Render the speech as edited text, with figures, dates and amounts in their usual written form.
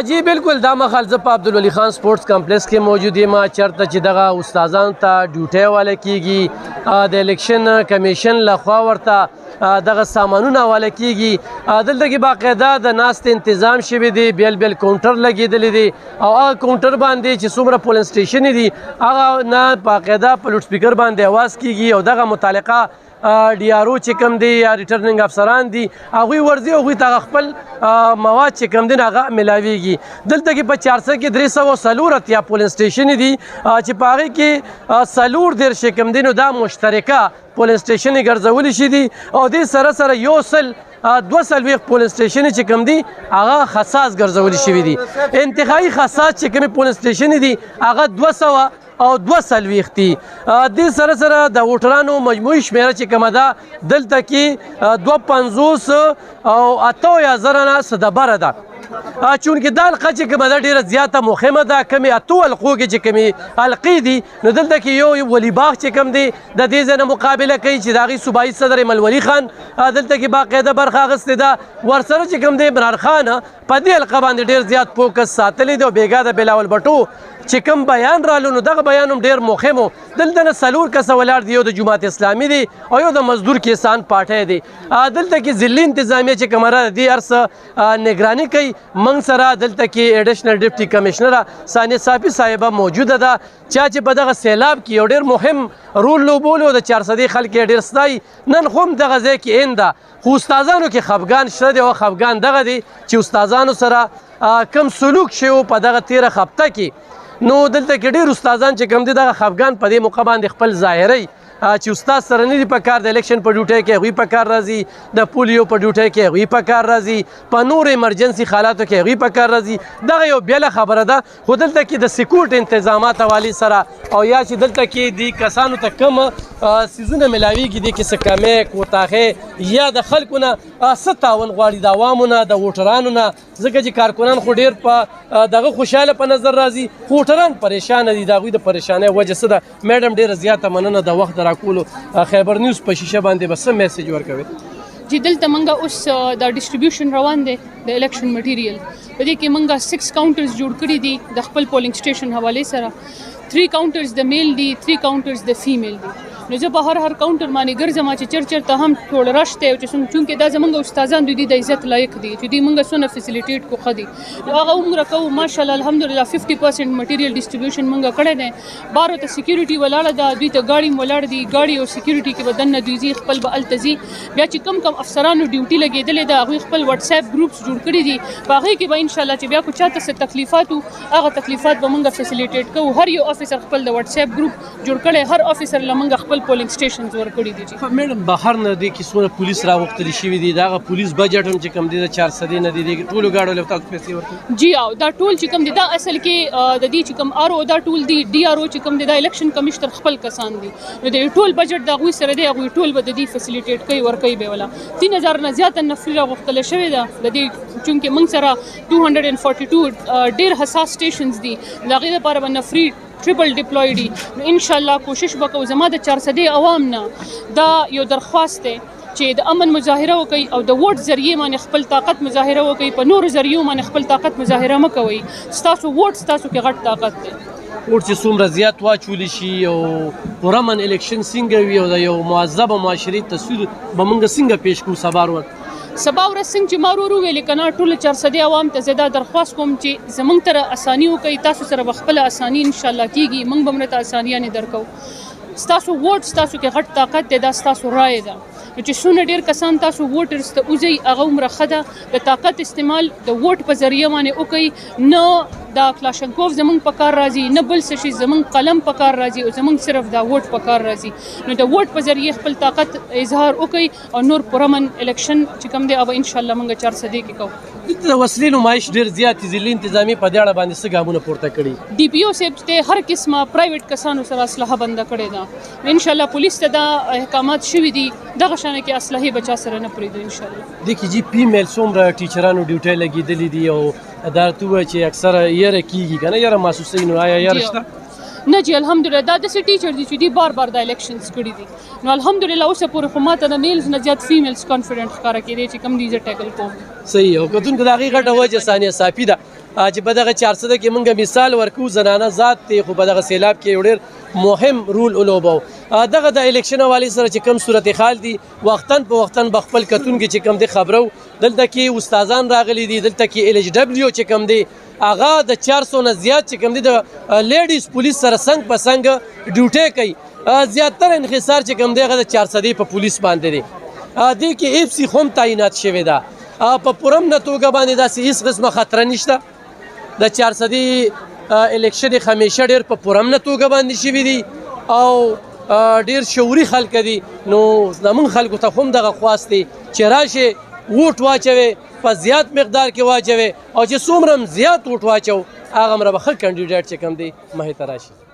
جی بالکل دا مخال زه په عبدالولي خان سپورټس کمپلیکس کې موجود یم چېرته چې دغه استادانو ته ډیوټۍ حواله کیږي د الیکشن کمیشن لخوا ورته دغه سامانونه حواله کیږي دلته کې باقاعده د ناستې تنظیم شوی دی بیل بیل کاونټر لګېدلی دی او هغه کاونټر باندې چې څومره پولینګ سټیشن دي هغه نه باقاعده په لوډ سپیکر باندې اواز کیږي او دغه متعلقه ډي آر او چې کوم دی یا ریټرننګ افسران دي هغوی ورځي هغوی ته خپل مواد چې کوم دي هغه ملاویږي دلته کې په 400 کې 340 اتیا پولینګ سټیشن دي چې په هغې کې 4 چې کوم دي نو دا مشترکه پولینګ سټیشن ګرځولی شي دي او دې سره سره 240 پولینګ سټیشن چې کوم دي هغه خصاص ګرځولی شوي دي انتخابي خصاص چې کومې پولینګ سټیشن دي هغه 200 او 240 دي دې سره سره د ووټرانو مجموعي شمیره چې کومه ده دلته کې 250 او 80,000 نه څه دبره ده چونکې دا حلقه چې کومه ده ډېره زیاته مهمه ده کمې 8 حلقو کې چې کومې حلقې دي نو دلته کې یو ولي باغ چې کوم دی د دې ځای نه مقابله کوي چې د هغې صوبایي صدر ملولي خان دلته کې باقاعده برخه اخیستې ده ورسره چې کوم دی عمران خان په دې حلقه باندې ډېر زیات فوکس ساتلی دی او بېګا د بلاول بټو چې کوم بیان رالو نو دغه بیان هم ډېر مهم و دلته نه 4 کسه ولاړ دي یو د جماعت اسلامي دی او یو د مزدور کسان پارټۍ دی دلته کې ضلعي انتظامیه چې کومه ده دې هر څه نګراني کوي موږ سره دلته کې ایډیشنل ډیپټي کمشنره ثانیه صافي صاحبه موجوده ده چې په دغه سیلاب کې یو ډېر مهم رول لوبولو د 400 خلک یې ډېر ستایي نن خو هم دغه ځای کې این ده خو استادانو کې خفګان شته دی او خفګان دغه دی چې استادانو سره کم سلوک شوی په دغه تیره هفته کې نو دلته کې ډېر استادان چې کوم دي دغه خفګان په دې موقع باندې خپل ظاهروي چې استاد سره نه دي په کار د الیکشن په ډیوټۍ کې هغوی په کار راځي د پولیو په ډیوټۍ کې هغوی په کار راځي په نور ایمرجنسي حالاتو کې هغوی په کار راځي دغه یو بیله خبره ده خو دلته کې د سکیورټي انتظامات حوالې سره او یا چې دلته کې دې کسانو ته کوم څیزونه ملاویږي دې کې څه کمې کوتاخۍ یا د خلکو نه څه تعاون غواړي د عوامو نه د ووټرانو نه ځکه چې کارکنان خو ډېر په دغه خوشحاله په نظر راځي خو ووټران پریشانه دي د هغوی د پریشانۍ وجه څه ده میډم ډېره زیاته مننه د وخت راکولو خیبر نیوز په شیشه باندې به څه میسج ورکوي چې دلته موږ اوس د ډسټریبیوشن روان دی د الیکشن مټیریل په دې کې موږ 6 کاونټرز جوړ کړي دي د خپل پولینګ سټیشن حوالې سره 3 کاونټرز د میل دي 3 کاونټرز د فیمیل دي نو زه په هر کاونټر باندې ګرځم چې چرته هم ټول رش دی چې څنګه دا زمونږ استادان دوی د عزت لایق دي چې دوی موږ څونه فیسیلیټیټ کو خدي هغه عمر کو ماشاءالله الحمدلله 50% مټیریل ډسټریبیوشن موږ کړی دی بارو ته سکیورټي ولاړه ده دوی ته گاډي ولاړ دي گاډي او سکیورټي کې بدن نه دوی خپل به التزي بیا چې کم افسرانو ډیوټي لګیدلې ده هغه خپل واتس اپ ګروپس جوړ کړی دي په هغه کې به ان شاء الله چې بیا کو چاته څه تکلیفات هغه تکلیفات به موږ فیسیلیټیټ کوو هر یو افیسر خپل د واتس اپ ګروپ جوړ کړي هر افیسر لمنګ خپل پولینګ سټیشن ورکړي دي چې میډم بهر نه دی کې څومره پولیس راغوښتل شوي دي دغه پولیس بجټ هم چې کوم دی د 400 نه دی ټولو ګاډو له تاسو پیسې ورکړي جی او دا ټول چې کوم دي دا اصل کې د دې چې کوم آر او دا ټول دی ډي آر او چې کوم دی دا الیکشن کمشنر خپل کسان دي نو د ټول بجټ دا غوي سره دی غوي ټول به د دې فیسیلیټیټ کوي ورکوي به ولا 3000 نه زیات نفري راغوښتل شوی دا د دې چونکه موږ سره 242 ډیر حساس سټیشنز دي دا غي لپاره به نفري ټریپل ډیپلوی دي نو ان شاء الله کوشش وکړو زما د 400 عوام نه دا یو درخواست دی چې د امن مظاهره وکړي او د ووټ ذریعہ باندې خپل طاقت مظاهره وکړي په نور ذریعو باندې خپل طاقت مظاهره مکوي ستاسو ووټ ستاسو کې غټ طاقت دی ووټ چې څومره زیات واچولی شي او پرامن الیکشن څنګه وي او د یو مهذبه معاشري تصویر به موږ څنګه پیش کړو سبا ورځ سبا ورځ څنګه چې ما ورو ویلې کنه ټول 400 عوام ته زیاده درخواست کوم چې زمونږ تر اساني وکړي تاسو سره خپل اساني ان شاء الله کیږي موږ به مرته اسانیاں درکو ستاسو ووټ ستاسو کې غټ طاقت دی دا ستاسو رائے ده چې څونه ډیر کسان تاسو ووټرز ته اوځي هغه عمره خده د طاقت استعمال د ووټ په ذریعہ باندې وکړي نه دا کلاشنکوف زمونږ په کار راځي نه بل څه شي زمونږ قلم په کار راځي او زمونږ صرف دا ووټ په کار راځي نو د ووټ په ذریعہ خپل طاقت اظهار وکړي او نور پرامن الیکشن چې کوم دی او ان شاء الله موږ 400 کې کوو د وسلې نمایش ډیر زیات ضلعي انتظامی په دې اړه باندې څه ګامونه پورته کړي ډي پی او صاحب ته هر قسمه پرایویټ کسانو سره اسلحه بند کړي دا ان شاء الله پولیس ته دا احکامات شوي دي دغه شانه کې اسلحه بچا سره نه پریدو ان شاء الله د کی جی پی میل څومره ټیچرانو ډیوټي لګیدلې دي او دا ته چې اکثره یره کیږي کنه یره محسوسه نو آیا یره شته نه جی الحمدلله دا داسې ټیچر دي چې دوی بار بار دا الیکشنز کړي دي نو الحمدلله اوسه پورې خو ماته د میلز نه زیات فیمیلز کانفیډنټ ښکاره کېدی چې کم دي زه ټیکل کوم صحیح او کتونکو د هغې غټه وجه ثانیه صافي ده چې په دغه 400 کې موږ مثال ورکو زنانه ذات دی خو په دغه سیلاب کې یو ډېر مهم رول ولوبو دغه د الیکشن حوالې سره چې کوم صورتحال دي وختاً په وختاً به خپل کتونکي چې کوم دی خبرو دلته کې استادان راغلي دي دلته کې LHW چې کوم دی هغه د 400 نه زیات چې کوم دی د لیډیز پولیس سره څنګ په څنګ ډیوټۍ کوي زیاتره انحصار چې کوم دی هغه د 400 په پولیس باندې دی دې کې FC هم تعینات شوې ده په پرم نه توګه باندې داسې هېڅ قسمه خطره نشته د 400 الیکشن همیشه ډېر په پرم نه توګه باندې شوي دي او ډېر شعوري خلک دي نو زموږ خلکو ته هم دغه خواست دی چې راشي ووټ واچوي په زیات مقدار کې واچوي او چې څومره زیات ووټ واچو هغه مره به ښه کینډیډیټ چې کوم دی مخې ته راشي